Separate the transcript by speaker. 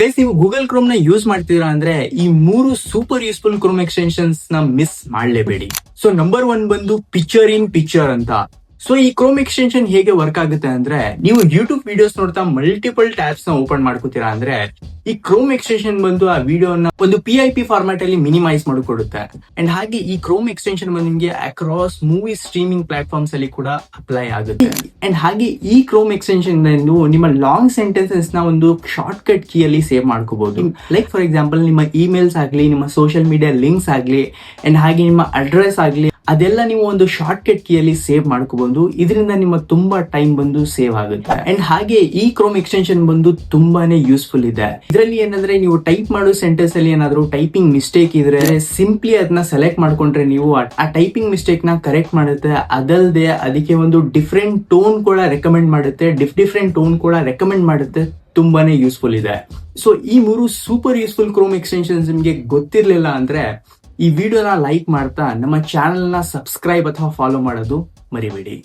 Speaker 1: Guys, ನೀವು Google Chrome ನ use ಮಾಡ್ತೀರಾ ಅಂದ್ರೆ ಈ 3 ಸೂಪರ್ ಯೂಸ್ಫುಲ್ ಕ್ರೋಮ್ ಎಕ್ಸ್ಟೆನ್ಷನ್ಸ್ ನ ಮಿಸ್ ಮಾಡಲೇಬೇಡಿ. ಸೊ ನಂಬರ್ 1 ಬಂದು ಪಿಕ್ಚರ್ ಇನ್ ಪಿಕ್ಚರ್ ಅಂತ. ಸೊ ಈ ಕ್ರೋಮ್ ಎಕ್ಸ್ಟೆನ್ಷನ್ ಹೇಗೆ ವರ್ಕ್ ಆಗುತ್ತೆ ಅಂದ್ರೆ, ನೀವು ಯೂಟ್ಯೂಬ್ ವಿಡಿಯೋಸ್ ನೋಡ್ತಾ ಮಲ್ಟಿಪಲ್ ಟ್ಯಾಬ್ಸ್ ನ ಓಪನ್ ಮಾಡ್ಕೋತೀರಾ ಅಂದ್ರೆ ಈ ಕ್ರೋಮ್ ಎಕ್ಸ್ಟೆನ್ಷನ್ ಬಂದು ಆ ವಿಡಿಯೋನ ಒಂದು PIP ಫಾರ್ಮ್ಯಾಟ್ ಅಲ್ಲಿ ಮಿನಿಮೈಸ್ ಮಾಡಿಕೊಡುತ್ತೆ. ಅಂಡ್ ಹಾಗೆ ಈ ಕ್ರೋಮ್ ಎಕ್ಸ್ಟೆನ್ಷನ್ ಬಂದು ನಿಮಗೆ ಅಕ್ರಾಸ್ ಮೂವಿ ಸ್ಟ್ರೀಮಿಂಗ್ ಪ್ಲಾಟ್ಫಾರ್ಮ್ಸ್ ಅಲ್ಲಿ ಕೂಡ ಅಪ್ಲೈ ಆಗುತ್ತೆ. ಅಂಡ್ ಹಾಗೆ ಈ ಕ್ರೋಮ್ ಎಕ್ಸ್ಟೆನ್ಷನ್ ನಿಮ್ಮ ಲಾಂಗ್ ಸೆಂಟೆನ್ಸಸ್ ನ ಒಂದು ಶಾರ್ಟ್ ಕಟ್ ಕೀ ಅಲ್ಲಿ ಸೇವ್ ಮಾಡ್ಕೋಬಹುದು. ಲೈಕ್ ಫಾರ್ ಎಕ್ಸಾಂಪಲ್, ನಿಮ್ಮ ಇಮೇಲ್ಸ್ ಆಗ್ಲಿ, ನಿಮ್ಮ ಸೋಷಿಯಲ್ ಮೀಡಿಯಾ ಲಿಂಕ್ಸ್ ಆಗ್ಲಿ, ಅಂಡ್ ಹಾಗೆ ನಿಮ್ಮ ಅಡ್ರೆಸ್ ಆಗ್ಲಿ, ಅದೆಲ್ಲ ನೀವು ಒಂದು ಶಾರ್ಟ್ ಕಟ್ ಕೀ ಅಲ್ಲಿ ಸೇವ್ ಮಾಡ್ಕೋಬಹುದು. ಇದರಿಂದ ನಿಮ್ಮ ತುಂಬಾ ಟೈಮ್ ಬಂದು ಸೇವ್ ಆಗುತ್ತೆ. ಅಂಡ್ ಹಾಗೆ ಈ ಕ್ರೋಮ್ ಎಕ್ಸ್ಟೆನ್ಷನ್ ಬಂದು ತುಂಬಾನೇ ಯೂಸ್ಫುಲ್ ಇದೆ. ಇದರಲ್ಲಿ ಏನಂದ್ರೆ, ನೀವು ಟೈಪ್ ಮಾಡೋ ಸೆಂಟೆನ್ಸ್ ಅಲ್ಲಿ ಏನಾದ್ರು ಟೈಪಿಂಗ್ ಮಿಸ್ಟೇಕ್ ಇದ್ರೆ ಸಿಂಪ್ಲಿ ಅದನ್ನ ಸೆಲೆಕ್ಟ್ ಮಾಡ್ಕೊಂಡ್ರೆ ನೀವು ಆ ಟೈಪಿಂಗ್ ಮಿಸ್ಟೇಕ್ ನ ಕರೆಕ್ಟ್ ಮಾಡುತ್ತೆ. ಅದಲ್ಲದೆ ಅದಕ್ಕೆ ಒಂದು ಡಿಫ್ರೆಂಟ್ ಟೋನ್ ಕೂಡ ರೆಕಮೆಂಡ್ ಮಾಡುತ್ತೆ. ಡಿಫ್ರೆಂಟ್ ಟೋನ್ ಕೂಡ ರೆಕಮೆಂಡ್ ಮಾಡುತ್ತೆ. ತುಂಬಾನೇ ಯೂಸ್ಫುಲ್ ಇದೆ. ಸೊ ಈ 3 ಸೂಪರ್ ಯೂಸ್ಫುಲ್ ಕ್ರೋಮ್ ಎಕ್ಸ್ಟೆನ್ಷನ್ಸ್ ನಿಮಗೆ ಗೊತ್ತಿರ್ಲಿಲ್ಲ ಅಂದ್ರೆ ಈ ವಿಡಿಯೋನ ಲೈಕ್ ಮಾಡ್ತಾ ನಮ್ಮ ಚಾನೆಲ್ ನ ಸಬ್ಸ್ಕ್ರೈಬ್ ಅಥವಾ ಫಾಲೋ ಮಾಡೋದು ಮರಿಬೇಡಿ.